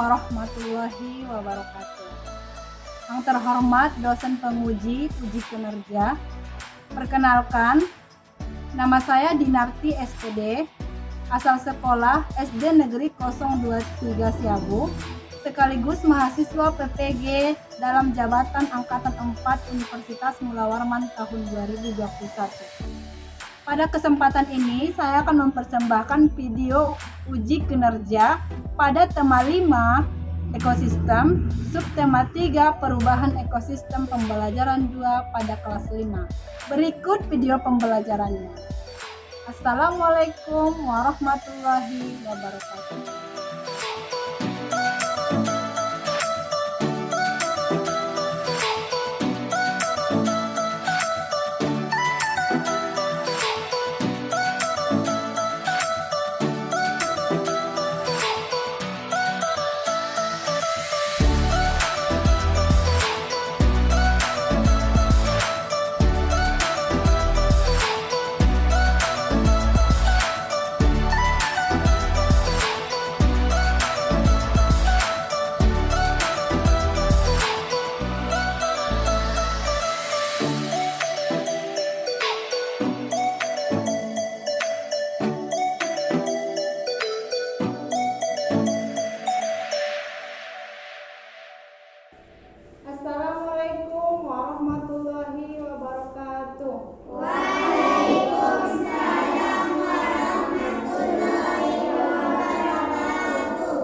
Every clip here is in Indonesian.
warahmatullahi wabarakatuh. Yang terhormat dosen penguji uji kinerja, perkenalkan, nama saya Dinarti SPD, asal sekolah SD Negeri 023 Siabu, sekaligus mahasiswa PPG dalam jabatan Angkatan 4 Universitas Mula Warman tahun 2021. Pada kesempatan ini, saya akan mempersembahkan video uji kinerja pada tema 5, ekosistem, subtema 3, perubahan ekosistem pembelajaran 2 pada kelas 5. Berikut video pembelajarannya. Assalamualaikum warahmatullahi wabarakatuh. Assalamualaikum warahmatullahi wabarakatuh. Waalaikumsalam warahmatullahi wabarakatuh.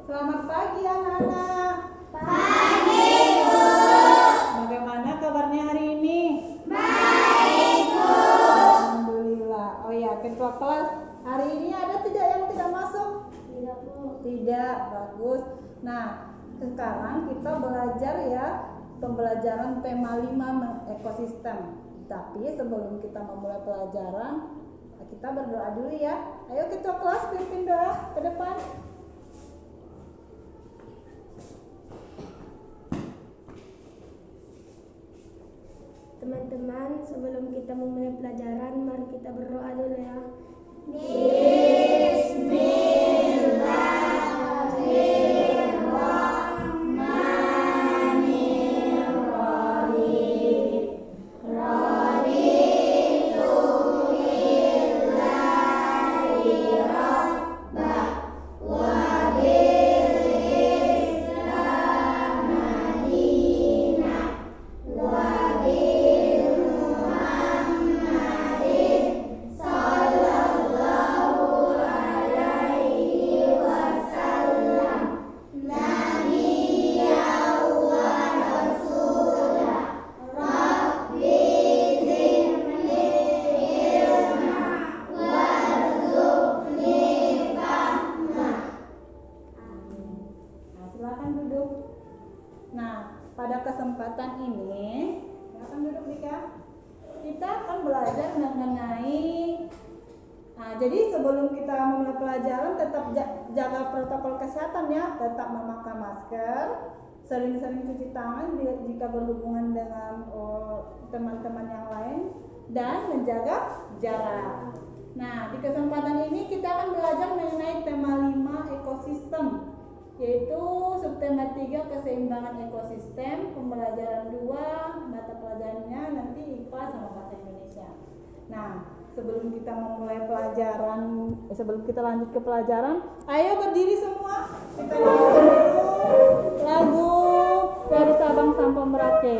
Selamat pagi anak-anak. Pagi, Bu. Bagaimana kabarnya hari ini? Baik, Bu. Alhamdulillah. Oh ya, ketua kelas hari ini ada tidak yang tidak masuk? Tidak, Bu. Tidak, bagus. Nah, sekarang kita belajar ya pembelajaran tema 5 ekosistem. Tapi sebelum kita memulai pelajaran, kita berdoa dulu ya. Ayo ketua kelas pimpin doa ke depan. Teman-teman, sebelum kita memulai pelajaran, mari kita berdoa dulu ya. Silakan duduk. Nah, pada kesempatan ini, silakan duduk Dika. Kita akan belajar mengenai jadi sebelum kita memulai pelajaran tetap jaga protokol kesehatan ya, tetap memakai masker, sering-sering cuci tangan jika berhubungan dengan teman-teman yang lain, dan menjaga jarak. Nah, di kesempatan ini kita akan belajar mengenai tema 5 ekosistem, yaitu subtema 3 keseimbangan ekosistem, pembelajaran 2 mata pelajarannya nanti IPA sama bahasa Indonesia. Nah, sebelum kita memulai pelajaran, sebelum kita lanjut ke pelajaran, ayo berdiri semua. Kita nyanyikan dulu lagu dari Sabang sampai Merauke.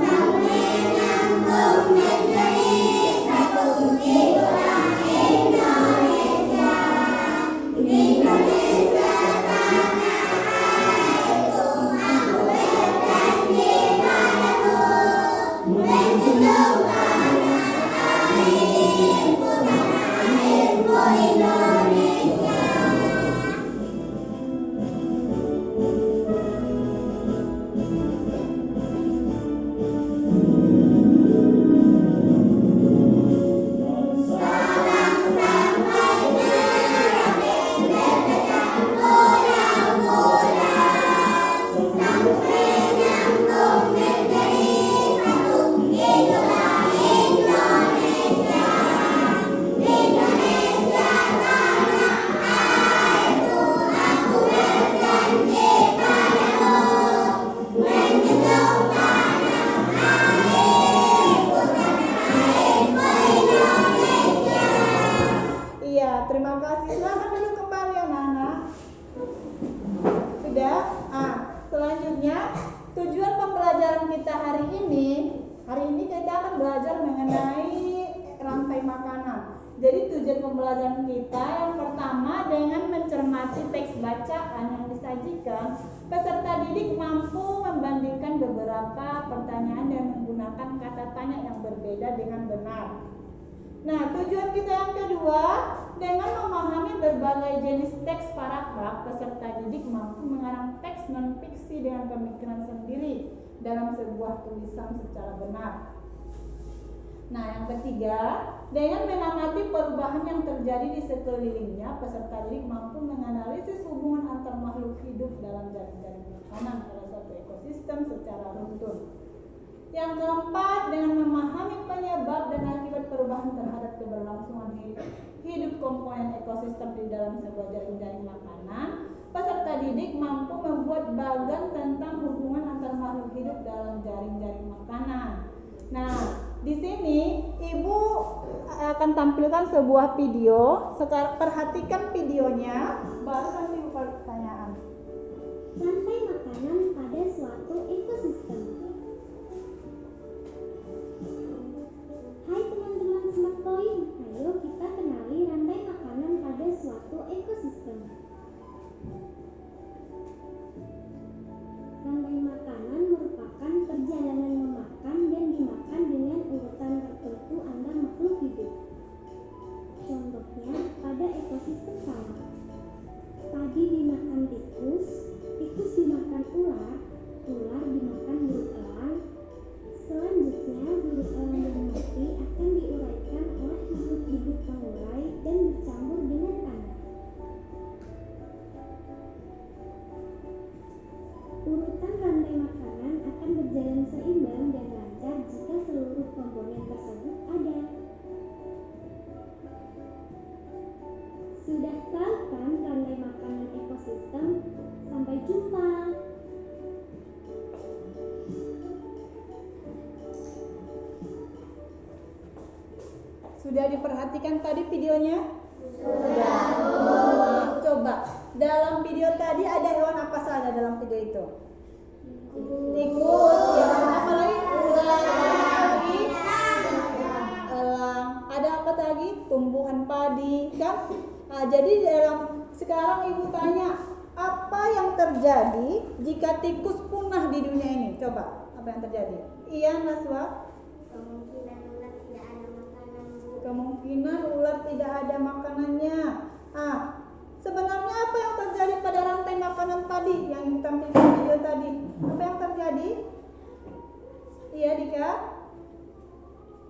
Sampai nyambung negeri satu Jadi tujuan pembelajaran kita yang pertama dengan mencermati teks bacaan yang disajikan, peserta didik mampu membandingkan beberapa pertanyaan dan menggunakan kata tanya yang berbeda dengan benar. Nah, tujuan kita yang kedua, dengan memahami berbagai jenis teks paragraf, peserta didik mampu mengarang teks non-fiksi dengan pemikiran sendiri dalam sebuah tulisan secara benar. Nah, yang ketiga, dengan mengamati perubahan yang terjadi di sekelilingnya, peserta didik mampu menganalisis hubungan antar makhluk hidup dalam jaring-jaring makanan pada suatu ekosistem secara runtun. Yang keempat, dengan memahami penyebab dan akibat perubahan terhadap keberlangsungan hidup komponen ekosistem di dalam sebuah jaring-jaring makanan, peserta didik mampu membuat bagan tentang hubungan antar makhluk hidup dalam jaring-jaring makanan. Nah, di sini Ibu akan tampilkan sebuah video. Sekarang perhatikan videonya, baru nanti Ibu pertanyaan. Rantai makanan pada suatu ekosistem. Hai teman-teman Smart Point, ayo kita kenali rantai makanan pada suatu ekosistem. Rantai makanan merupakan perjalanan memakan dan dimakan dengan urutan tertentu antar makhluk hidup. Contohnya pada ekosistem sawah. Padi dimakan tikus, tikus dimakan ular, ular dimakan burung elang. Selanjutnya, burung elang yang mati akan diuraikan oleh makhluk hidup pengurai dan bercampur dengan tanah. Urutan rantai makanan akan berjalan seimbang dan lancar jika seluruh komponen tersebut ada. Sudah tahu kan rantai makanan ekosistem? Sampai jumpa. Sudah diperhatikan tadi videonya? Sudah. Nah, coba, dalam video tadi ada hewan apa saja dalam video itu? Tikus, ya, apa lagi? Elang. Ada apa lagi? Tumbuhan padi, kan? Nah, jadi dalam sekarang Ibu tanya, apa yang terjadi jika tikus punah di dunia ini? Coba, apa yang terjadi? Iya, Naswa? Kemungkinan ular tidak ada makanannya. Sebenarnya apa yang terjadi pada rantai makanan padi yang ditampilkan video tadi? Apa yang terjadi? Iya, Dika?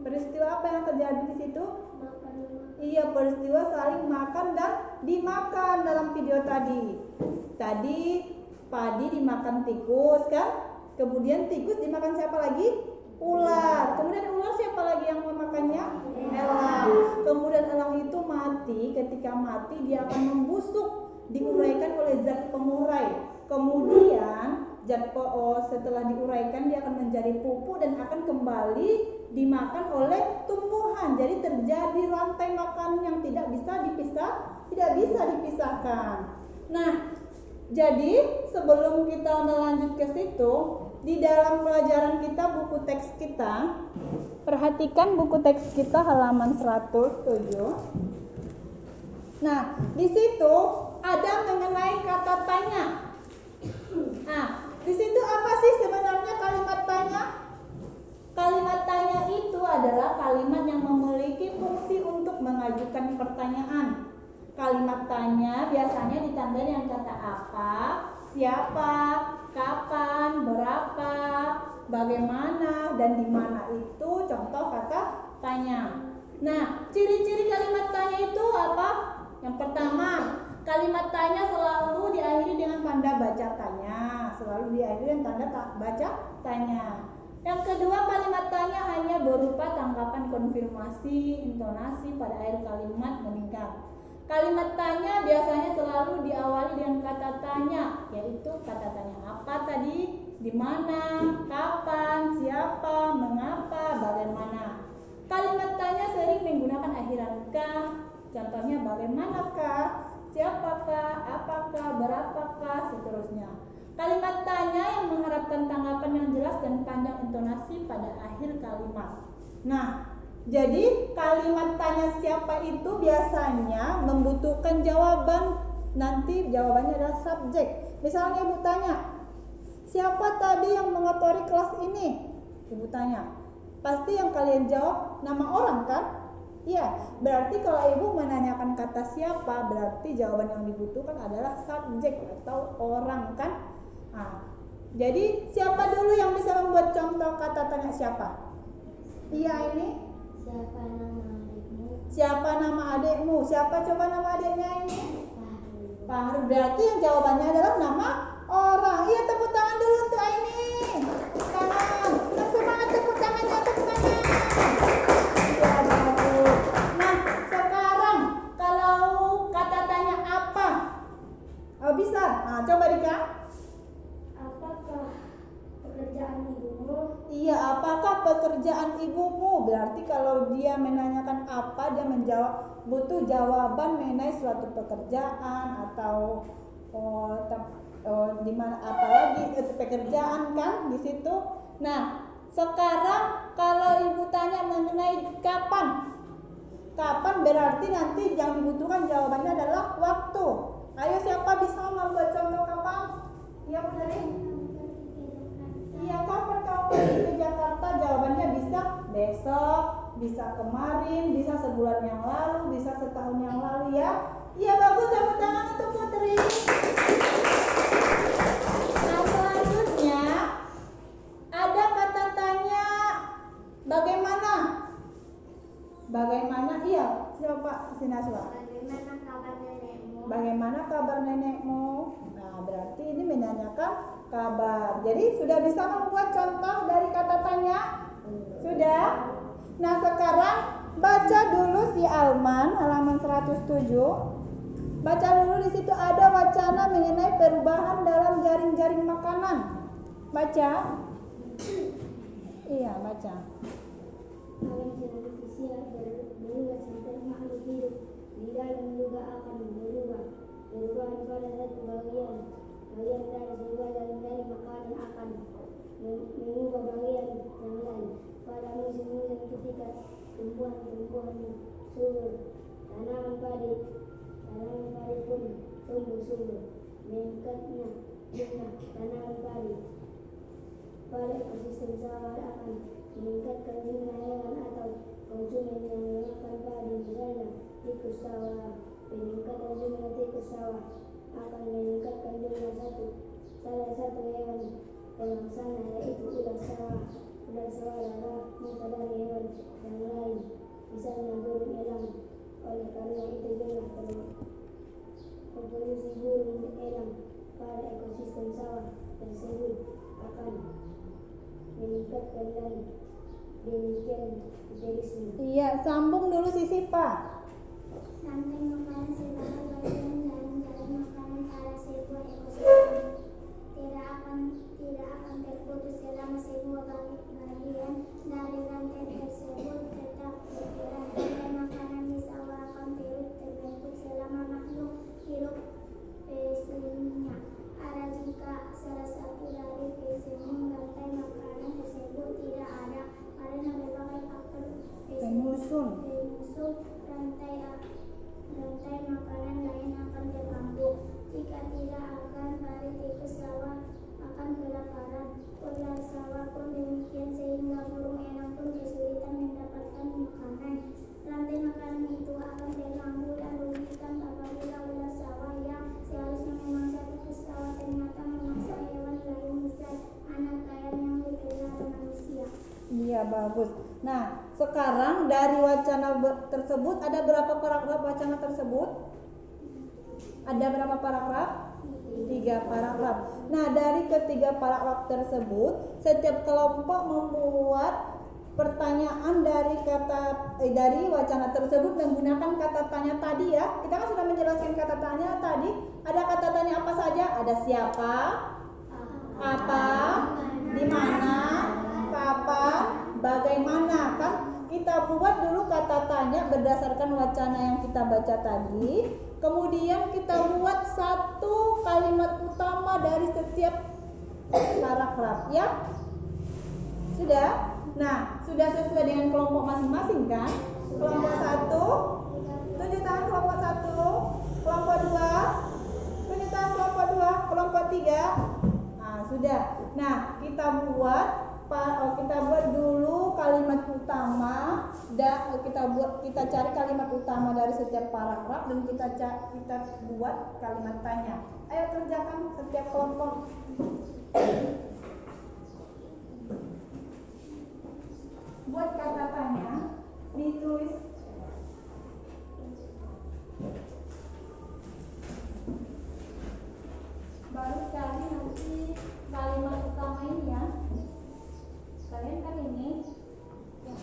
Peristiwa apa yang terjadi di situ? Iya, peristiwa saling makan dan dimakan dalam video tadi. Tadi padi dimakan tikus, kan? Kemudian tikus dimakan siapa lagi? Ular. Kemudian ular siapa lagi yang memakannya? Elang. Kemudian elang itu mati. Ketika mati dia akan membusuk, diuraikan oleh zat pengurai. Kemudian setelah diuraikan dia akan menjadi pupuk dan akan kembali dimakan oleh tumbuhan. Jadi terjadi rantai makanan yang tidak bisa dipisahkan. Nah, jadi sebelum kita lanjut ke situ, di dalam pelajaran kita buku teks kita, perhatikan buku teks kita halaman 107. Nah, di situ ada mengenai kata tanya. Nah, di situ apa sih sebenarnya kalimat tanya? Kalimat tanya itu adalah kalimat yang memiliki fungsi untuk mengajukan pertanyaan. Kalimat tanya biasanya ditandai dengan kata apa, siapa, kapan, berapa, bagaimana, dan di mana. Itu contoh kata tanya. Nah, ciri-ciri kalimat tanya itu apa? Yang pertama, kalimat tanya selalu diakhiri dengan tanda baca tanya. Selalu diakhiri dengan tanda baca tanya. Yang kedua, kalimat tanya hanya berupa tanggapan konfirmasi, intonasi pada akhir kalimat meningkat. Kalimat tanya biasanya selalu diawali dengan kata tanya, yaitu kata tanya apa tadi, di mana, kapan, siapa, mengapa, bagaimana. Kalimat tanya sering menggunakan akhiran ka, contohnya bagaimanakah, siapakah, apakah, berapakah, seterusnya. Kalimat tanya yang mengharapkan tanggapan yang jelas dan panjang intonasi pada akhir kalimat. Nah, jadi kalimat tanya siapa itu biasanya membutuhkan jawaban. Nanti jawabannya adalah subjek. Misalnya ibu tanya, siapa tadi yang mengotori kelas ini? Ibu tanya. Pasti yang kalian jawab nama orang kan? Iya, berarti kalau ibu menanyakan kata siapa, berarti jawaban yang dibutuhkan adalah subjek atau orang kan? Nah, jadi siapa dulu yang bisa membuat contoh kata tanya siapa? Iya ini. Siapa nama adikmu? Siapa nama adikmu? Siapa coba nama adiknya ini? Fahru. Berarti yang jawabannya adalah nama orang. Iya, tepuk tangan dulu untuk ini. Tangan. Yang semangat tepuk tangannya, tepuk tangan. Iya, bagus. Nah, sekarang kalau kata tanya apa? Oh, bisa. Nah, coba Dika. Apakah pekerjaan ibumu? Iya, apakah pekerjaan ibumu? Berarti kalau dia menanyakan apa, dia menjawab butuh jawaban mengenai suatu pekerjaan atau di mana apalagi pekerjaan kan di situ. Nah, sekarang kalau ibu tanya mengenai kapan? Kapan berarti nanti yang dibutuhkan jawabannya adalah waktu. Ayo siapa bisa membuat contoh kapan? Iya, Bu Dari. Iya, kapan kamu pergi ke Jakarta? Jawabannya bisa besok, bisa kemarin, bisa sebulan yang lalu, bisa setahun yang lalu ya. Iya, bagus, tepuk tangan untuk Putri. Nah, selanjutnya ada kata tanya bagaimana? Bagaimana? Iya, coba Sinaswa. Bagaimana kabar nenekmu? Bagaimana kabar nenekmu? Nah, berarti ini menanyakan kabar. Jadi sudah bisa membuat contoh dari kata tanya? Sudah? Nah, sekarang baca dulu si Alman halaman 107. Baca dulu, di situ ada wacana mengenai perubahan dalam jaring-jaring makanan. Baca. Iya, baca. Alam manusia berubah sampai makhluk hidup di dalam juga akan berubah. Perubahan pada satu bagian dari makanan akan mengubah bagian yang lain. Pada musim-musim ketika tumbuhan-tumbuhan subur, tanaman padi pun tumbuh subur. Meningkatnya jumlah tanaman padi pada ekosistem sawah akan meningkatkan jumlah hewan atau konsumen yang memakan padi, misalnya tikus sawah. Peningkatan jumlah tikus sawah akan meningkatkan jumlah salah satu hewan pelaksana, yaitu ular sawah. Ular sawah adalah muka dari hewan yang lain, misalnya burung elang. Oleh karena itu jumlah populasi burung elang pada ekosistem sawah tersebut akan meningkatkan dan demikian seterusnya. Iya, sambung dulu Sisi Pak. Rantai makanan sebagai bagian jaring-jaring makanan pada sebuah ekosistem tidak akan terputus selama sebuah bagian dari rantai tersebut tetap bergerak. Rantai makanan di sawah akan terus terbentuk selama makhluk hidup pesunya ada. Jika salah satu dari pesunya rantai makanan tersebut tidak ada karena berbagai faktor Penyusun. rantai makanan lain akan terganggu. Jika tidak akan dari tikus sawah akan kelaparan. Ular sawah pun demikian, sehingga burung elang pun kesulitan mendapatkan makanan. Rantai makanan itu akan terganggu dan rugikan apabila ular sawah yang seharusnya memangsa tikus sawah ternyata memangsa hewan lain, misal anak ayam yang dipelihara manusia. Iya, bagus. Nah, sekarang dari wacana tersebut ada berapa paragraf wacana tersebut? Ada berapa paragraf? 3 paragraf. Nah, dari ketiga paragraf tersebut, setiap kelompok membuat pertanyaan dari wacana tersebut menggunakan kata tanya tadi ya. Kita kan sudah menjelaskan kata tanya tadi. Ada kata tanya apa saja? Ada siapa, apa, di mana, kapan, bagaimana kan? Kita buat dulu kata tanya berdasarkan wacana yang kita baca tadi. Kemudian kita buat satu kalimat utama dari setiap paragraf ya. Sudah? Nah, sudah sesuai dengan kelompok masing-masing kan? Kelompok 1 kita cari kalimat utama dari setiap paragraf dan kita buat kalimat tanya. Ayo kerjakan setiap kelompok. Buat kata tanya, ditulis baru cari nanti kalimat utama ini ya. Kalian kan ini ya.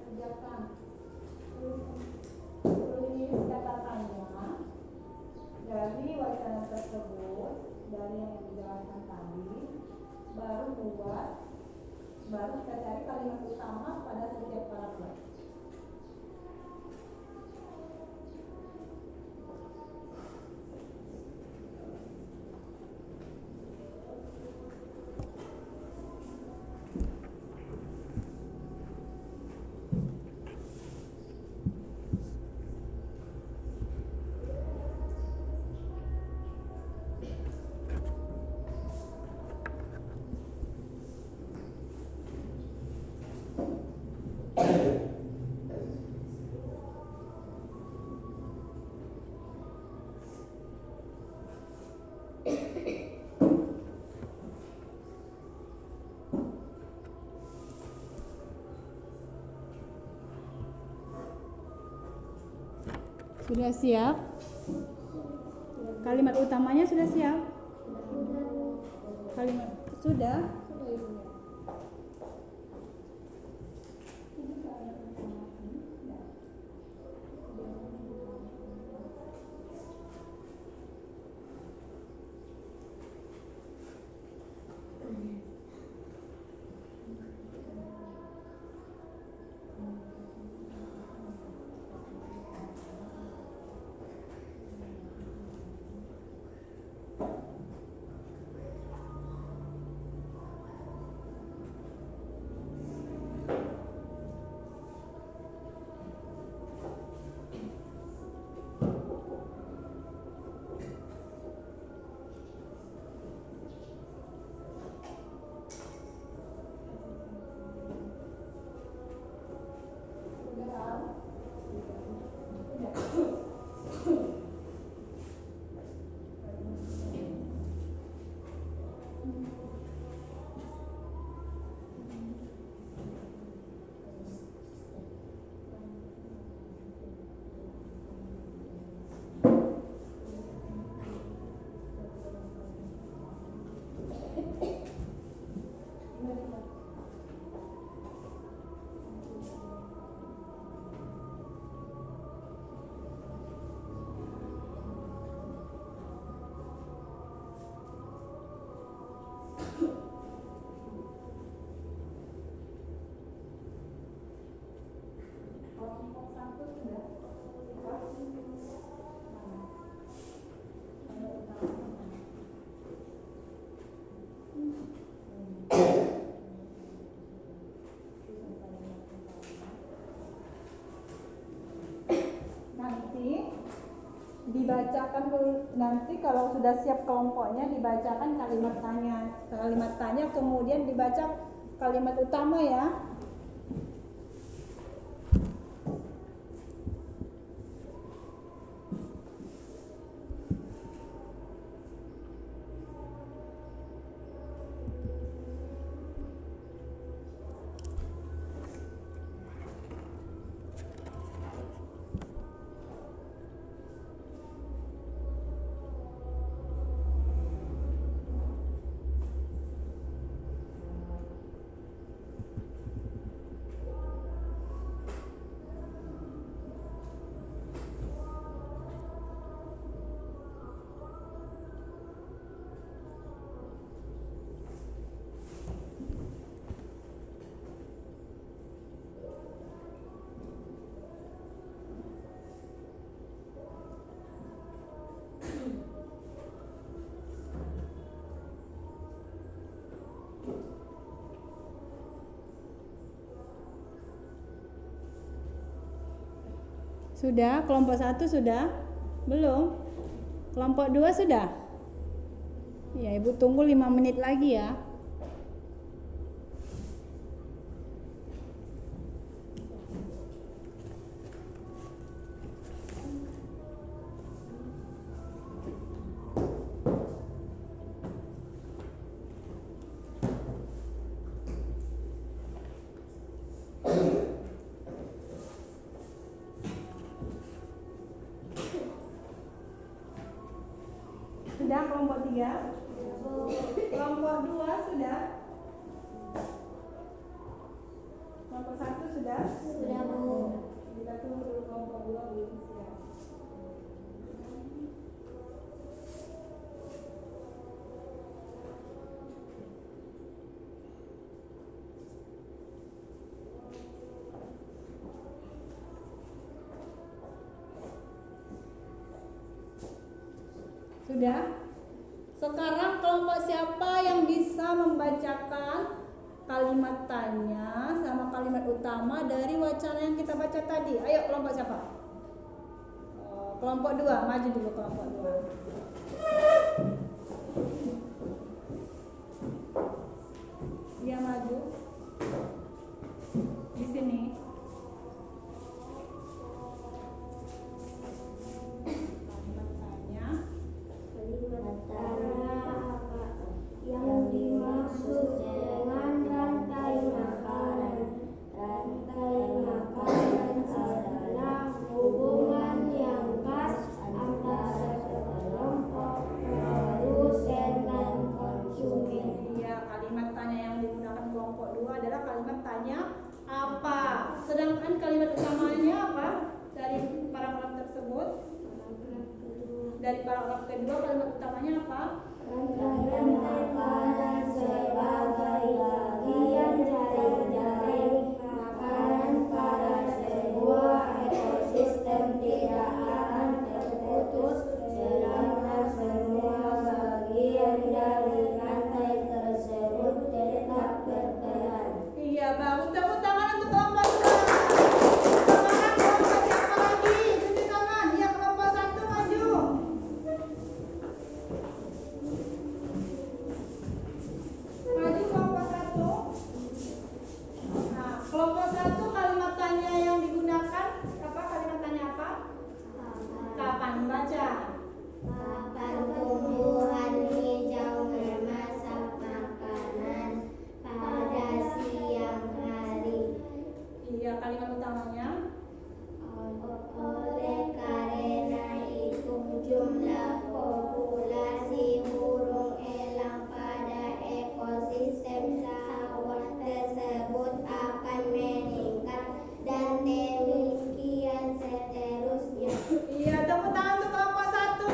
Kerjakan. Tulis kata tanya dari wacana tersebut, dari yang dijelaskan tadi, baru kita cari kalimat utama pada setiap paragraf. Sudah siap? Kalimat utamanya sudah siap? Kalimat sudah? Dibacakan dulu, nanti kalau sudah siap kelompoknya dibacakan kalimat tanya kemudian dibaca kalimat utama ya. Sudah, kelompok 1 sudah? Belum? Kelompok 2 sudah? Ya, Ibu tunggu 5 menit lagi ya. Sudah kelompok 3? Kelompok 2 sudah? Kelompok 1 sudah? Sudah, Bu. Kita tunggu dulu kelompok 2 belum siap. Sudah? Sekarang kelompok siapa yang bisa membacakan kalimat tanya sama kalimat utama dari wacana yang kita baca tadi? Ayo kelompok siapa? Kelompok 2, maju dulu kelompok 2. Dia maju. Di sini. Yang dimaksud dengan rantai makanan adalah hubungan yang khas antara kelompok produsen dan konsumen. Iya, kalimat tanya yang digunakan kelompok 2 adalah kalimat tanya apa. Sedangkan kalimat utamanya apa? Dari paragraf tersebut. Dari paragraf kedua kalimat utamanya apa? Rantai makanan sebagai bagian jaring-jaring makanan pada sebuah ekosistem tidak akan terputus selama semua bagian dari rantai tersebut tetap berperan. Iya, bagus. Tepuk tangan untuk kelompok 2. Sekarang kelompok siapa lagi? Cuci tangan. Iya, kelompok 1 maju. Maju kelompok 1. Nah, kelompok 1 kalimat tanya yang digunakan apa? Kalimat tanya apa? Kapan baca? Kapan tumbuhan hijau memasak makanan pada siang hari? Iya, kalimat utamanya. Oleh karena itu jumlah populasi burung elang pada ekosistem sawah tersebut akan meningkat dan demikian seterusnya. Iya, tepuk tangan untuk kelompok 1.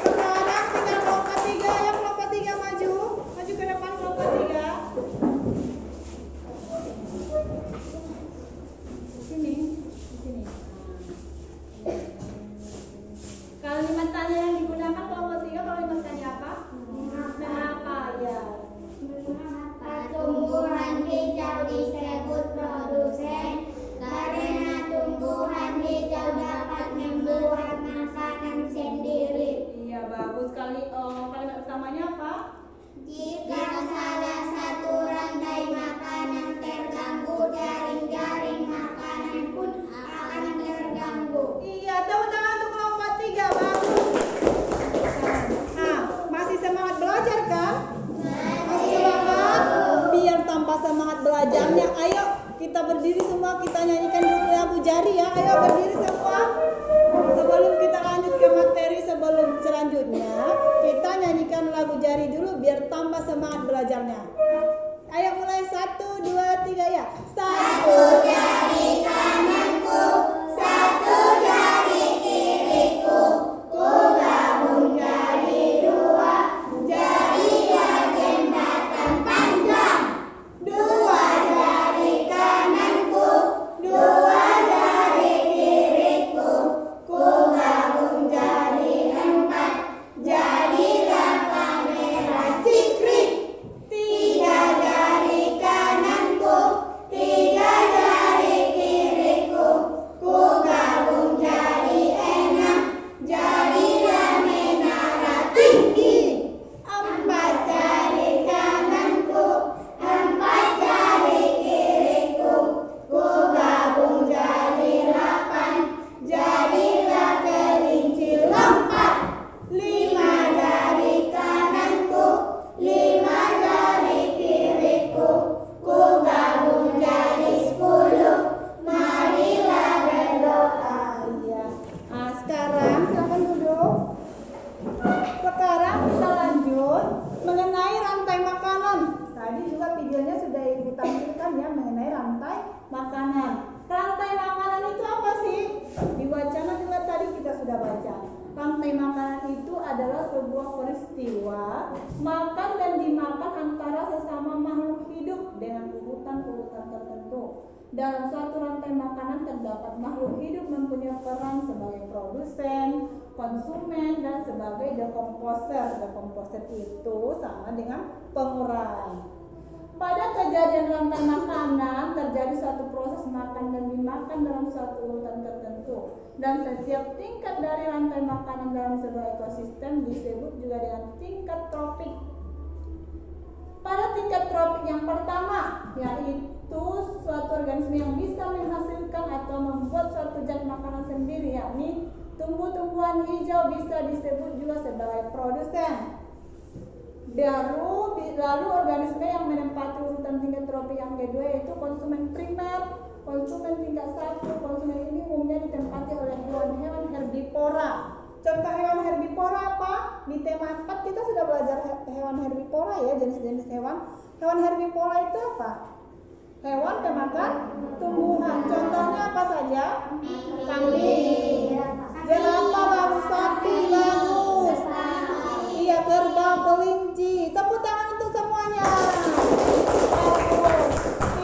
Sekarang tinggal kelompok 3. Ya, kelompok 3 maju. Maju ke depan kelompok 3. Sini, di sini. Kalimat tanya yang digunakan kelompok 3 kalimat tanya apa? Kenapa? Ya. Mengapa tumbuhan hijau disebut produsen? Karena tumbuhan hijau dapat membuat makanan sendiri. Iya, bagus sekali. Kalimat utamanya apa? Jika salah satu rantai makanan terganggu, jaring-jaring makanan pun akan terganggu. Iya, tepuk tangan untuk kelompok 3. Bagus. Nah, masih semangat belajar kan? Masih semangat? Biar tanpa semangat belajarnya, ayo kita berdiri semua, kita nyanyikan dulu lagu jari ya. Ayo berdiri semua. Sebelum kita lanjut ke materi selanjutnya, kita nyanyikan lagu jari dulu biar tambah semangat belajarnya. Ayo mulai 1, 2, 3 ya. Satu jari kananku, satu jari kiriku, ku gabung jadi dua, jadilah jembatan panjang. Dua jari kananku, dua jari kiriku, ku gabung jadi empat, jadilah kamera cikrik. Tiga jari kananku, sebuah peristiwa makan dan dimakan antara sesama makhluk hidup dengan urutan-urutan tertentu. Dalam suatu rantai makanan terdapat makhluk hidup mempunyai peran sebagai produsen, konsumen, dan sebagai decomposer. Decomposer itu sama dengan pengurai. Pada kejadian rantai makanan terjadi suatu proses makan dan dimakan dalam suatu urutan tertentu, dan setiap tingkat dari rantai makanan dalam sebuah ekosistem disebut juga dengan tingkat tropik. Pada tingkat tropik yang pertama, yaitu suatu organisme yang bisa menghasilkan atau membuat suatu zat makanan sendiri, yakni tumbuh-tumbuhan hijau, bisa disebut juga sebagai produsen. Lalu organisme yang menempati urutan tingkat tropik yang kedua yaitu konsumen primer, konsumen tingkat 1. Konsumen ini umumnya ditempati oleh hewan-hewan herbivora. Contoh hewan herbivora apa? Di tema 4 kita sudah belajar hewan herbivora ya, jenis-jenis hewan. Hewan herbivora itu apa? Hewan pemakan tumbuhan. Contohnya apa saja? Kambing, jerapah, lalu sapi, bagus. Iya, kerbau, kelinci. Tepuk tangan untuk semuanya.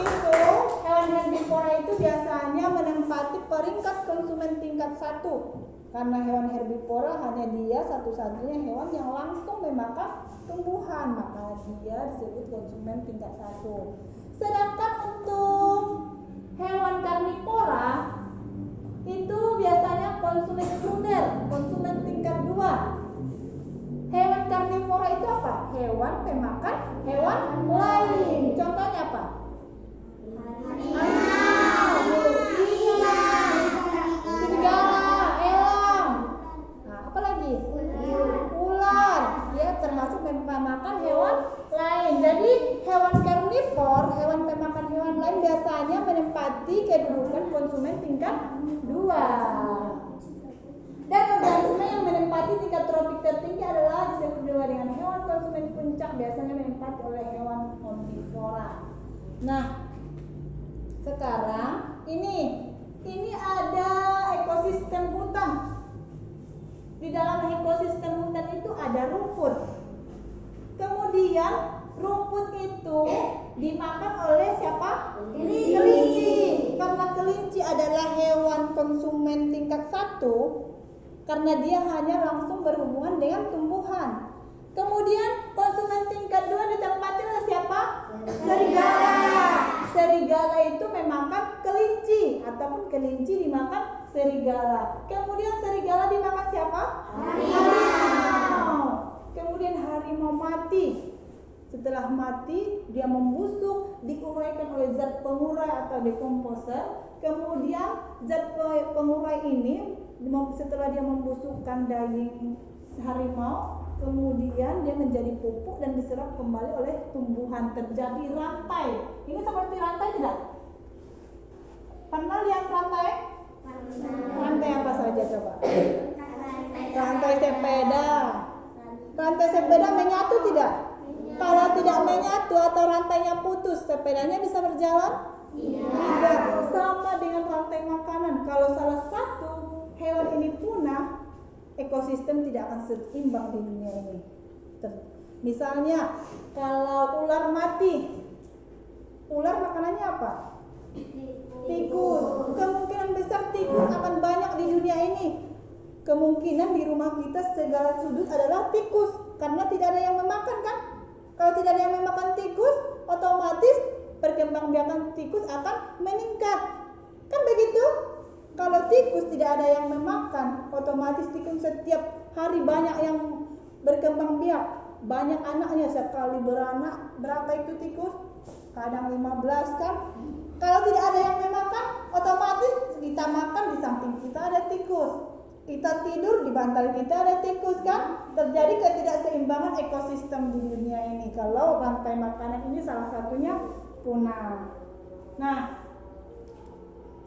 Itu hewan herbivora itu biasanya menempati peringkat konsumen tingkat 1. Karena hewan herbivora hanya dia satu-satunya hewan yang langsung memakan tumbuhan, maka dia disebut konsumen tingkat 1. Sedangkan untuk hewan karnivora itu biasanya konsumen sekunder, konsumen tingkat 2. Hewan karnivora itu apa? Hewan pemakan hewan lain. Contohnya apa? Serigala, elang. Nah, apa lagi? Ular. Ya, termasuk pemakan hewan lain. Jadi hewan karnivor, hewan pemakan hewan lain biasanya menempati kedudukan konsumen tingkat 2. Dan organisme yang menempati tingkat tropik tertinggi adalah disebut juga dengan hewan konsumen puncak, biasanya menempati oleh hewan omnivora. Nah, sekarang ini ada ekosistem hutan. Di dalam ekosistem hutan itu ada rumput. Kemudian rumput itu dimakan oleh siapa? Kelinci. Karena kelinci adalah hewan konsumen tingkat 1, karena dia hanya langsung berhubungan dengan tumbuhan. Kemudian konsumen tingkat 2 ditempati oleh siapa? Serigala. Serigala itu memakan kelinci, ataupun kelinci dimakan serigala. Kemudian serigala dimakan siapa? Harimau. Kemudian harimau mati. Setelah mati, dia membusuk, diuraikan oleh zat pengurai atau decomposer. Kemudian zat pengurai ini setelah dia membusukkan daging harimau, kemudian dia menjadi pupuk dan diserap kembali oleh tumbuhan. Terjadi rantai. Ini seperti rantai tidak? Pernah lihat rantai? Rantai apa saja coba? Rantai sepeda. Rantai sepeda menyatu tidak? Kalau tidak menyatu atau rantainya putus, sepedanya bisa berjalan? Tidak. Sama dengan rantai makanan. Kalau salah satu hewan ini punah, ekosistem tidak akan seimbang di dunia ini. Misalnya, kalau ular mati, ular makanannya apa? Tikus. Kemungkinan besar tikus akan banyak di dunia ini. Kemungkinan di rumah kita segala sudut adalah tikus, karena tidak ada yang memakan kan? Kalau tidak ada yang memakan tikus, otomatis perkembangbiakan tikus akan meningkat. Kan begitu? Kalau tikus tidak ada yang memakan, otomatis tikus setiap hari banyak yang berkembang biak. Banyak anaknya, sekali beranak, berapa itu tikus? Kadang 15 kan? Kalau tidak ada yang memakan, otomatis kita makan, di samping kita ada tikus. Kita tidur, di bantal kita ada tikus kan? Terjadi ketidakseimbangan ekosistem di dunia ini kalau rantai makanan ini salah satunya punah. Nah,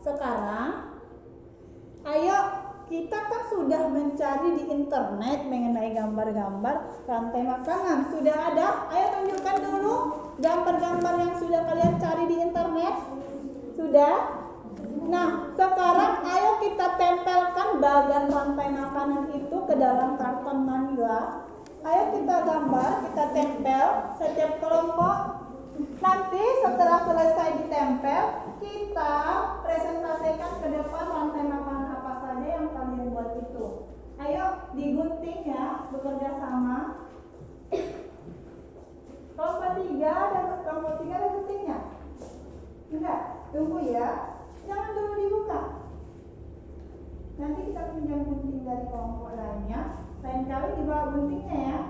sekarang ayo kita kan sudah mencari di internet mengenai gambar-gambar rantai makanan. Sudah ada? Ayo tunjukkan dulu gambar-gambar yang sudah kalian cari di internet. Sudah? Nah, sekarang ayo kita tempelkan bagian rantai makanan itu ke dalam karton manila. Ayo kita gambar, kita tempel setiap kelompok. Nanti setelah selesai ditempel, kita presentasikan ke depan rantai makanan apa saja yang kalian buat itu. Ayo digunting ya, bekerja sama. Kelompok 3 ada guntingnya? Enggak, tunggu ya. Jangan dulu dibuka. Nanti kita pinjam gunting dari kelompok lainnya. Lain kali dibawa guntingnya ya.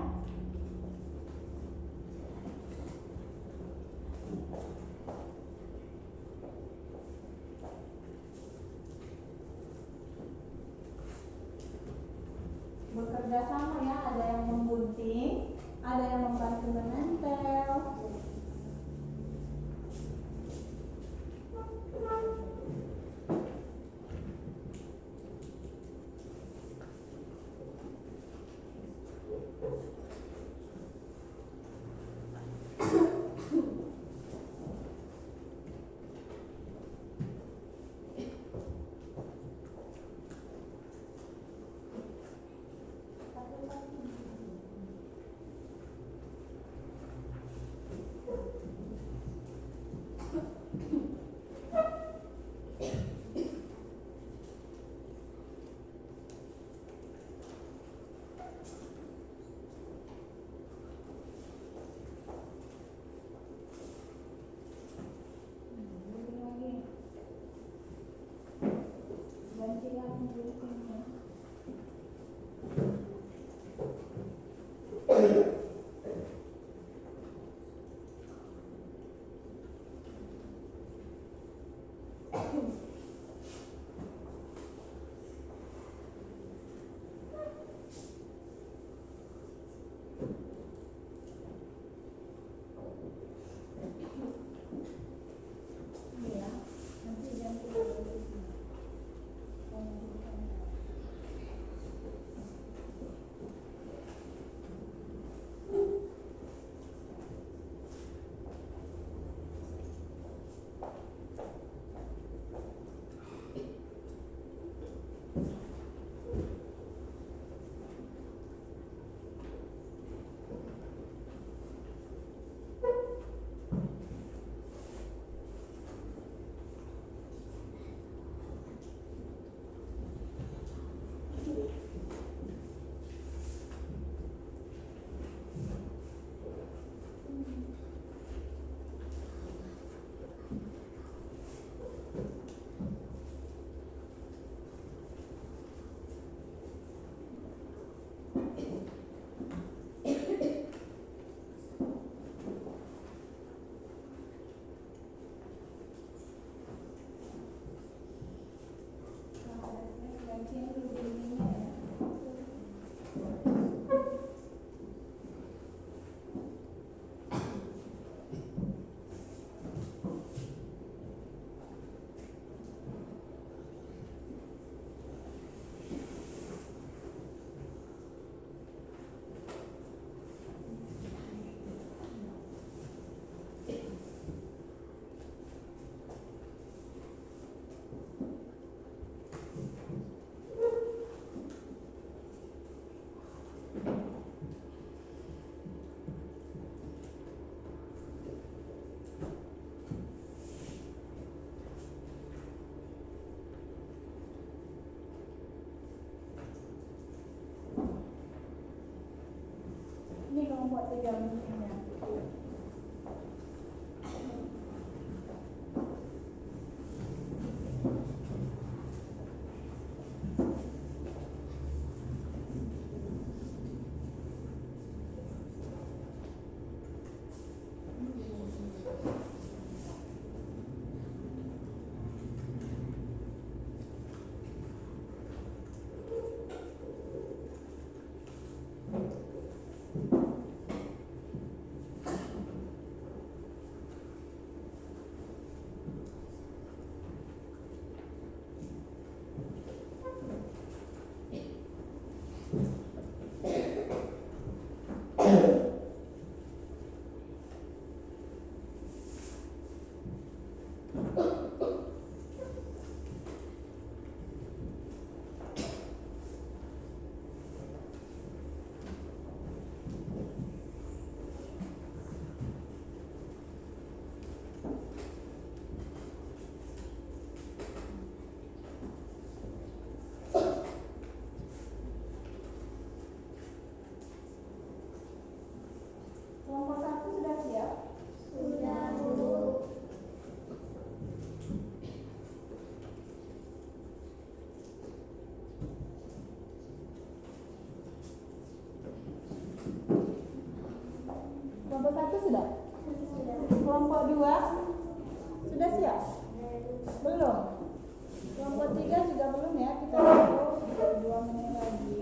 Bekerja sama ya, ada yang menggunting, ada yang membantu menempel. Ini kelompok 3 guntingnya. sudah? Kelompok 2 sudah siap? Belum? Kelompok 3 juga belum ya? Kita tunggu 2 menit lagi.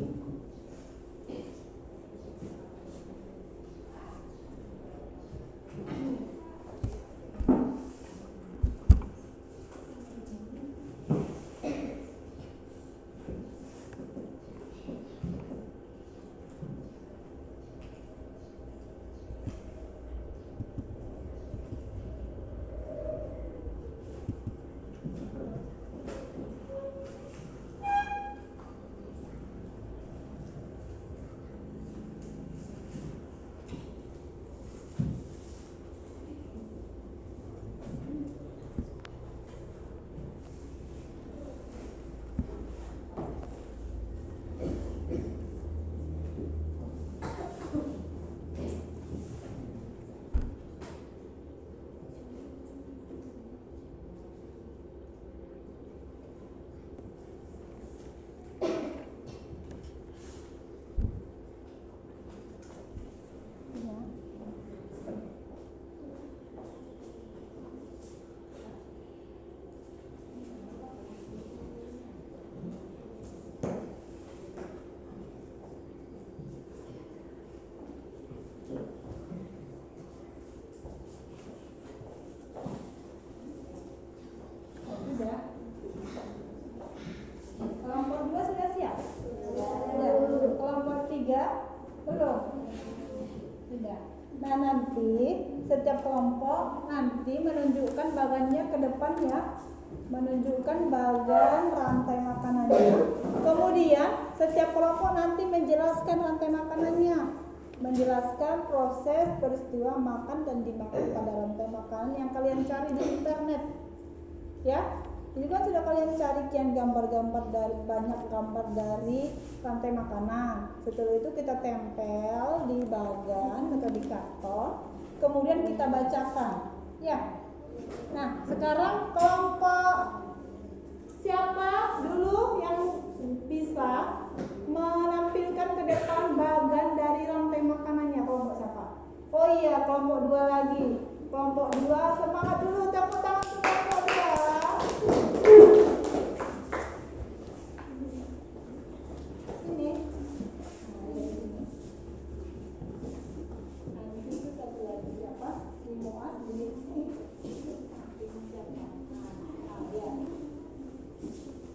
Sudah. Kelompok 2 sudah siap? Sudah. Kelompok 3 belum? Sudah. Nah, nanti setiap kelompok nanti menunjukkan bagannya ke depan ya. Menunjukkan bagan rantai makanannya. Kemudian setiap kelompok nanti menjelaskan rantai makanannya. Menjelaskan proses peristiwa makan dan dimakan pada rantai makanan yang kalian cari di internet. Ya, ini kan sudah kalian cari kian gambar-gambar dari banyak gambar dari rantai makanan. Setelah itu kita tempel di bagan atau di karton, kemudian kita bacakan. Ya. Nah, sekarang kelompok siapa dulu yang bisa menampilkan ke depan bagan dari rantai makanannya? Kelompok siapa? Oh iya, kelompok 2 lagi. Kelompok 2 semangat dulu, tepuk tangan untuk kelompok 2. Sini. Nah, ini satu lagi siapa? Muat di sini.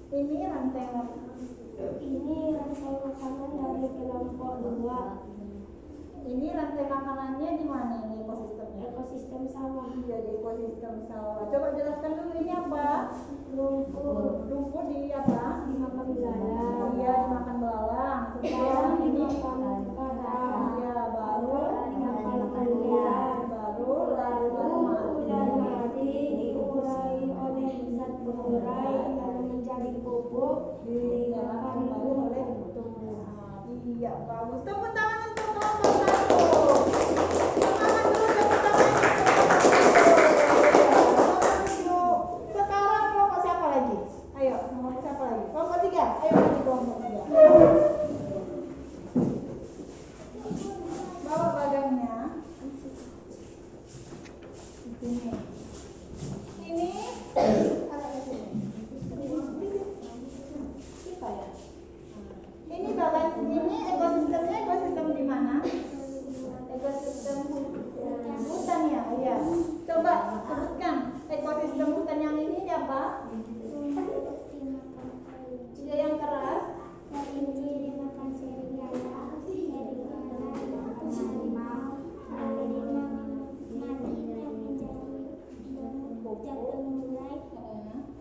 Ini rantai makanan dari kelompok 2. Ini rantai makanannya di mana ini ekosistemnya? Ekosistem sawah. Iya, di ekosistem sawah. Coba jelaskan dulu ini apa? Rumput. Rumput di apa? Dimakan belalang. Iya, dimakan belalang. Belalang Kemudian ini dimakan karang. iya, baru Dimakan ikan. baru lalu Dan mati diurai oleh zat pengurai lalu menjadi pupuk dimakan dimakan kembali oleh tumbuhan. tumbuhan. Iya, bagus. Tepuk tangan untuk kelompok 1. Semangat dulu, tepuk tangan untuk kelompok 1. Sekarang kelompok siapa lagi? Ayo, kelompok siapa lagi? Kelompok 3. Ayo lagi kelompok 3. Bawa bagannya. Ini. Ini ada di sini. Kita ya. Ini bagan ini ekosistemnya ekosistem di mana? Ekosistem hutan ya, iya. Coba sebutkan ekosistem hutan yang ini apa? Iya, yang keras.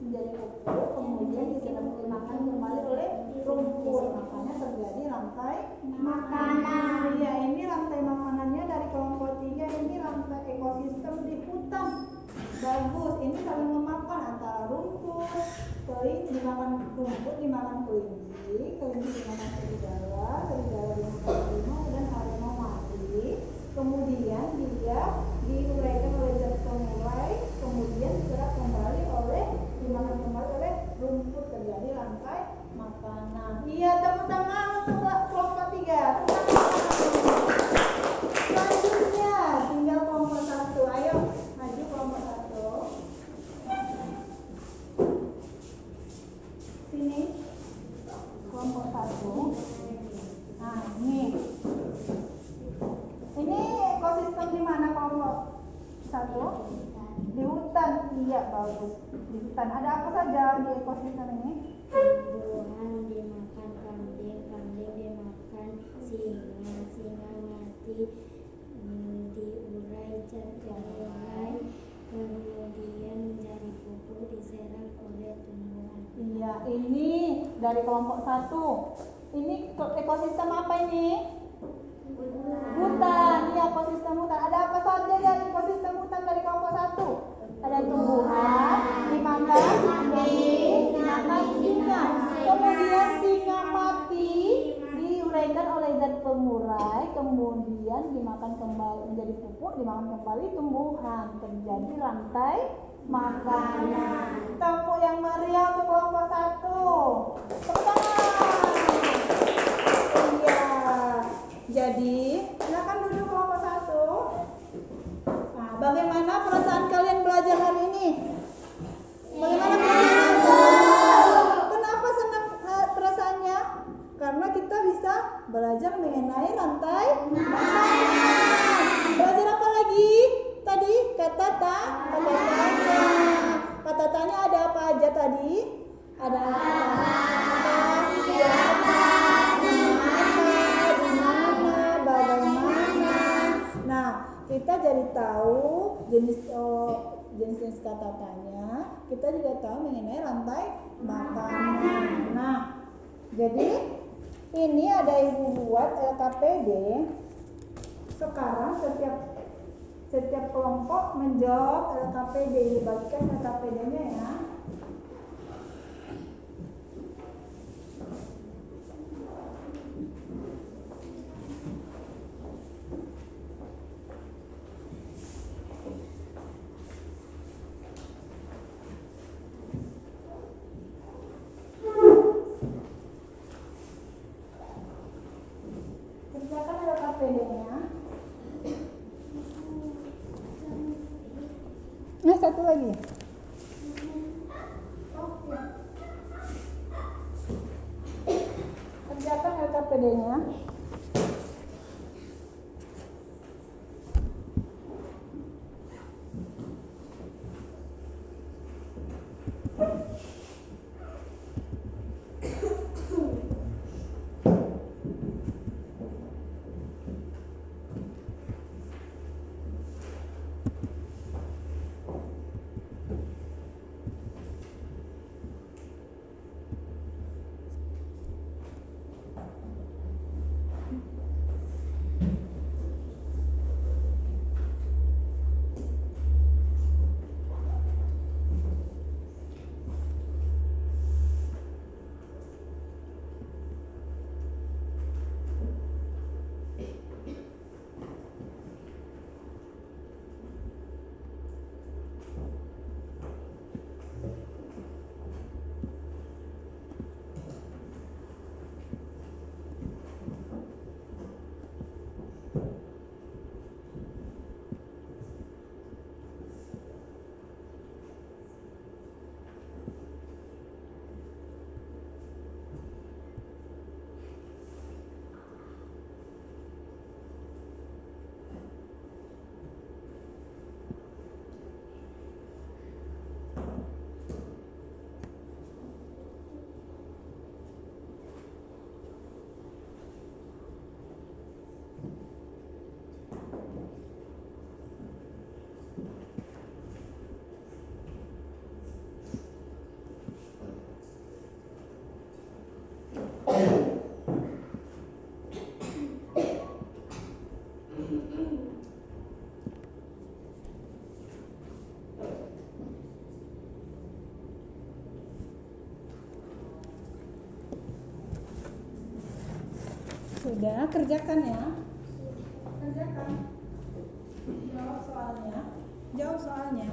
Menjadi pupuk, kemudian dimakan kembali oleh rumput, makanya terjadi rantai makanan. Ya, ini rantai makanannya dari kelompok 3. Ini rantai ekosistem di hutan. Bagus, ini saling memakan antara rumput, kelinci dimakan rumput, dimakan kelinci dimakan serigala, serigala dimakan harimau dan harimau mati. Kemudian dia diuraikan oleh zat pengurai, kemudian diserap kembali oleh dimakan kembali oleh rumput, terjadi rantai makanan. Iya, tepuk tangan untuk kelompok 3. Selanjutnya tinggal kelompok dimakan. Ada apa saja di ekosistem ini? Tumbuhan dimakan kambing, kambing dimakan singa, singa mati, diurai, kemudian menjadi pupuk diserap oleh tumbuhan. Iya, ini dari kelompok 1. Ini ekosistem apa ini? Hutan. Iya, ekosistem hutan. Ada apa saja dari ekosistem hutan dari kelompok 1? Ada tumbuhan dimakan kambing, dimakan singa. Kemudian singa mati diuraikan oleh zat pengurai, kemudian dimakan kembali menjadi pupuk, dimakan kembali tumbuhan, terjadi rantai makanan. Tepuk yang meriah untuk kelompok 1. Tepuk tangan. Iya. Jadi, silakan duduk kelompok 1. Nah, bagaimana perasaan kalian belajar hari ini? Bagaimana Kenapa senang perasaannya? Karena kita bisa belajar mengenai rantai makanan. Belajar apa lagi? Tadi kata tanya. Kata tanya ada apa aja tadi? Ada apa? Siapa? Di mana? Bagaimana? Nah, kita jadi tahu jenis kata tanya. Kita juga tahu mengenai rantai makanan. Nah, jadi ini ada ibu buat LKPD. Sekarang setiap kelompok menjawab LKPD. Dibagikan LKPD-nya ya. Kerjakan LKPD-nya. Nah, satu lagi. Oke. Kerjakan LKPD-nya. Sudah, kerjakan ya. Kerjakan. Jawab soalnya. Jawab soalnya.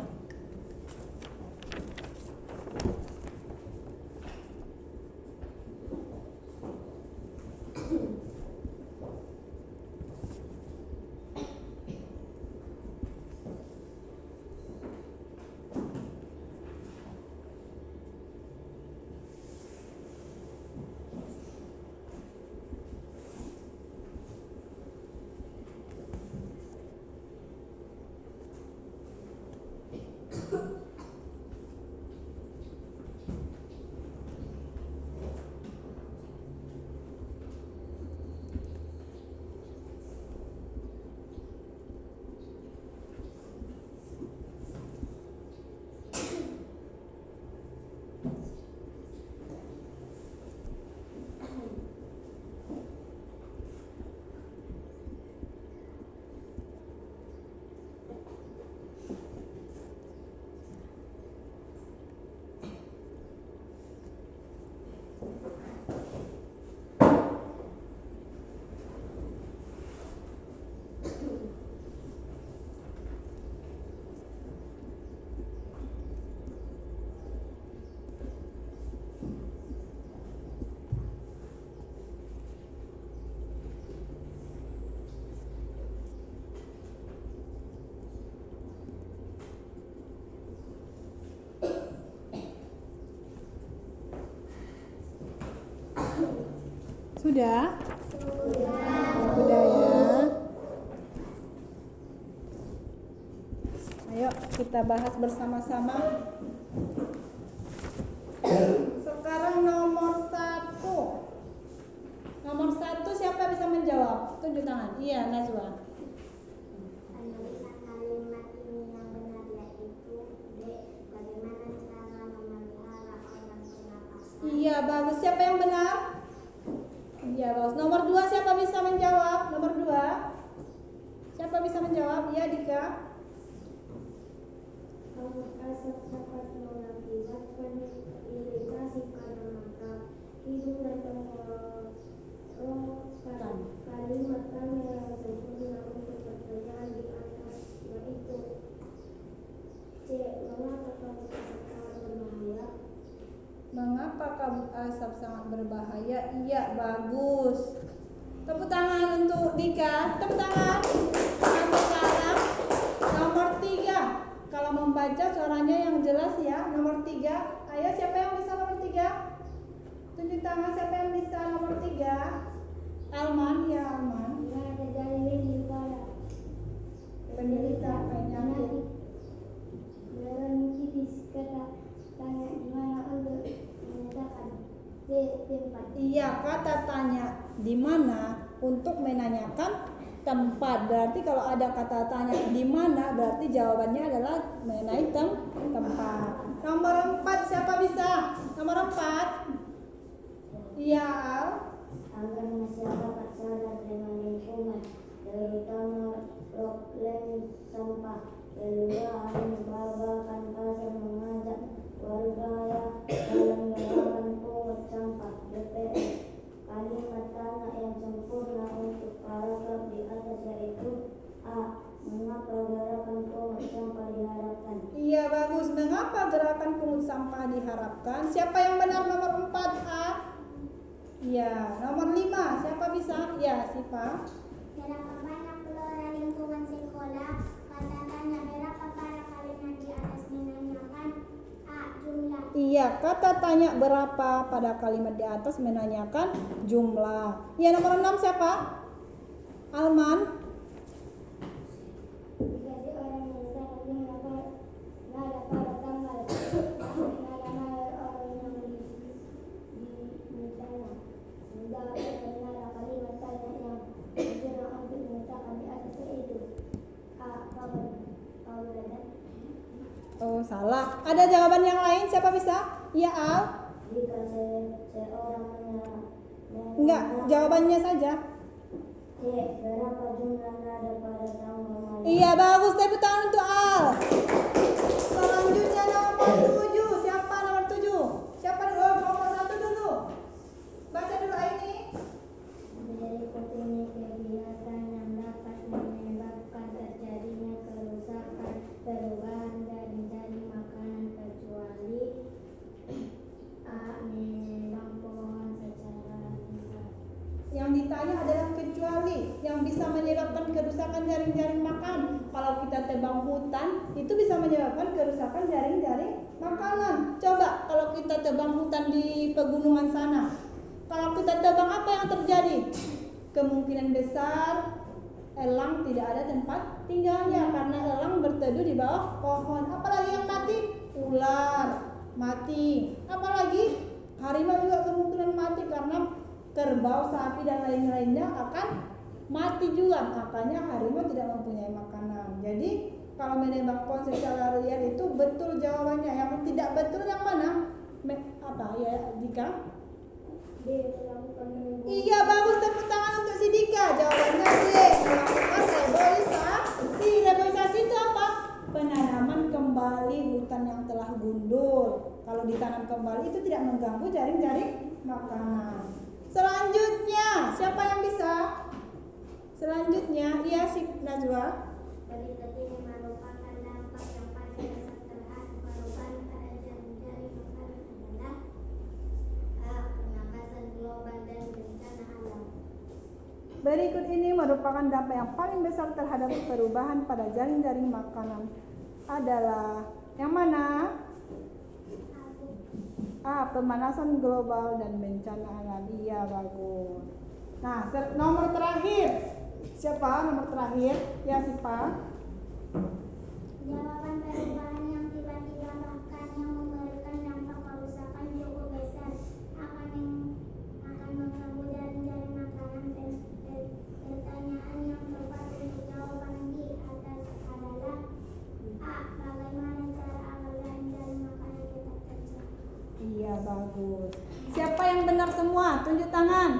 Sudah? Sudah ya. Ayo kita bahas bersama-sama. Sekarang nomor 1. Nomor 1 siapa bisa menjawab? Tunjuk tangan. Iya, Najwa. Penulisan kalimat ini yang benar yaitu D. Bagaimana cara memelihara organ pernapasan? Iya, bagus. Siapa yang benar? Iya, bagus. Nomor 2 siapa bisa menjawab? Nomor 2. Siapa bisa menjawab? Iya, Dika. Kabut asap dapat mengakibatkan iritasi pada mata, hidung dan tenggorokan. Kalimat tanya yang sempurna untuk pertanyaan di atas yaitu C. Mengapa kabut asap sangat berbahaya? Mengapa kabut asap sangat berbahaya? Iya, bagus. Tepuk tangan untuk Dika. Tepuk tangan. Nah, sekarang nomor 3. Kalau membaca suaranya yang jelas ya. Nomor 3. Ayo, siapa yang bisa nomor 3? Tunjuk tangan siapa yang bisa nomor 3. Alman, ya Alman. Jika ada dalil pada Penderita penyakit. berhenti di sekitar tanya di mana untuk menyatakan D. Tempat. Iya, kata tanya di mana untuk menanyakan tempat. Berarti kalau ada kata tanya di mana, berarti jawabannya adalah mengenai tempat. Nomor 4 siapa bisa? Nomor 4. Iya, Al. Agar masyarakat sadar dengan lingkungan, terutama problem sampah, kelurahan Babakan Pasar mengajak warga dalam gerakan pungut sampah BPS. Kalimat tanya yang sempurna untuk paragraf di atas yaitu A. Mengapa gerakan pungut sampah diharapkan? Iya, bagus. Mengapa gerakan pungut sampah diharapkan? Siapa yang benar nomor 4, A? Iya, nomor 5. Siapa bisa? Iya, Siva. Berapa banyak flora lingkungan sekolah? Kata tanya berapa para kalimat di atas menanyakan A. Jumlah. Iya, kata tanya berapa pada kalimat di atas menanyakan jumlah. Iya, nomor 6 siapa? Alman. Dikasih orang yang dapat nada pada tanggal nada orang yang ditanya. Menjawab nada kalimat tanya yang disuruh untuk menyatakan di atas itu A. Kabar dan Oh, salah. Ada jawaban yang lain? Siapa bisa? Iya, Al. jika seorang menyerang Enggak, jawabannya saja. C. Berapa jumlah nada pada tanggal malam? Iya, bagus. Tepuk tangan untuk Al. Selanjutnya nomor 7. Siapa nomor 7? Siapa dulu? Nomor 1 dulu. Baca dulu ini. Berikut ini kegiatan yang dapat menyebabkan terjadinya kerusakan perubahan dari makanan kecuali A. menebang pohon secara liar. Yang ditanya adalah kecuali yang bisa menyebabkan kerusakan jaring-jaring makan. Kalau kita tebang hutan, itu bisa menyebabkan kerusakan jaring-jaring makanan. Coba kalau kita tebang hutan di pegunungan sana, kalau kita tebang apa yang terjadi? Kemungkinan besar elang tidak ada tempat tinggalnya karena elang berteduh di bawah pohon. Apalagi yang mati? Ular mati. Apalagi harimau juga kemungkinan mati karena kerbau, sapi dan lain-lainnya akan mati juga. Makanya harimau tidak mempunyai makanan. Jadi kalau menembak pohon secara liar itu betul jawabannya. Yang tidak betul yang mana? Apa ya, Dika? D. Melakukan penelitian. Iya, bagus. Tepuk tangan untuk si Dika. Jawabannya D. Melakukan reboisasi. Reboisasi itu apa? Penanaman kembali hutan yang telah gundul. Kalau ditanam kembali itu tidak mengganggu jaring-jaring makanan. Selanjutnya, siapa yang bisa? Selanjutnya, iya si Najwa. Berikut ini merupakan dampak yang paling besar terhadap perubahan pada jaring-jaring makanan adalah pemanasan global dan bencana alam. Berikut ini merupakan dampak yang paling besar terhadap perubahan pada jaring-jaring makanan adalah yang mana? Pemanasan global dan bencana alam. Iya, bagus. Nah, nomor terakhir. Siapa nomor terakhir? Ya, Sipa. Jawaban perubahan yang tiba-tiba bahkan yang memberikan dampak kerusakan cukup besar akan mengganggu jaring-jaring makanan. Pertanyaan yang tepat untuk jawaban di atas adalah bagaimana cara agar jaring-jaring makanan tetap terjaga? Iya, bagus. Siapa yang benar semua? Tunjuk tangan.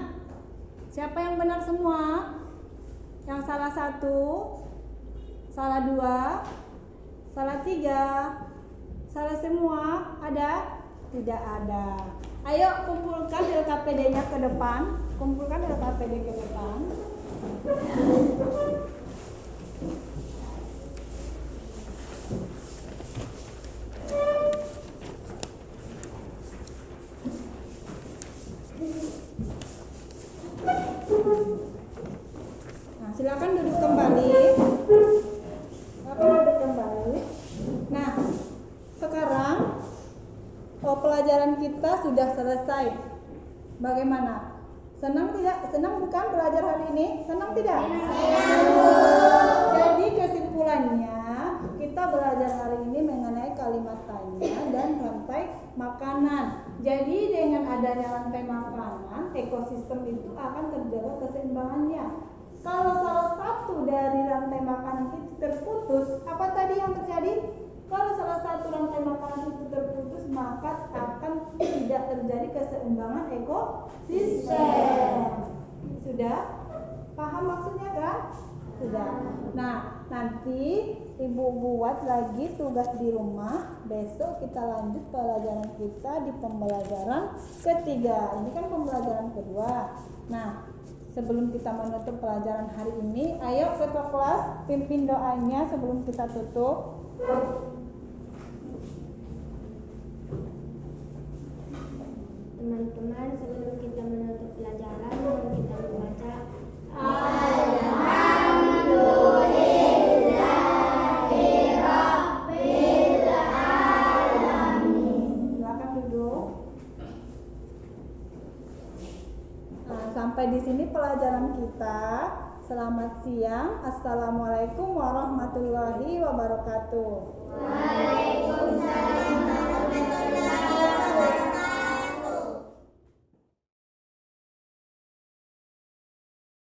Siapa yang benar semua? Yang salah 1, salah 2, salah 3, salah semua? Ada? Tidak ada. Ayo kumpulkan LKPD-nya ke depan. Kumpulkan LKPD ke depan. Silakan duduk kembali. Nah, sekarang pelajaran kita sudah selesai. Bagaimana? Senang tidak? Senang bukan belajar hari ini? Senang tidak? Jadi kesimpulannya, kita belajar hari ini mengenai kalimat tanya dan rantai makanan. Jadi dengan adanya rantai makanan, ekosistem itu akan terjaga keseimbangannya. Kalau salah satu dari rantai makanan itu terputus, apa tadi yang terjadi? Kalau salah satu rantai makanan itu terputus, maka akan tidak terjadi keseimbangan ekosistem. Sudah paham maksudnya kan? Sudah. Nah, nanti Ibu buat lagi tugas di rumah. Besok kita lanjut pelajaran kita di pembelajaran ketiga. Ini kan pembelajaran kedua. Nah, sebelum kita menutup pelajaran hari ini, ayo ketua kelas pimpin doanya sebelum kita tutup. Teman-teman, sebelum kita menutup pelajaran, mari kita membaca Silakan duduk. Nah, sampai di sini pelajaran kita. Selamat siang. Assalamualaikum warahmatullahi wabarakatuh. Waalaikumsalam warahmatullahi wabarakatuh.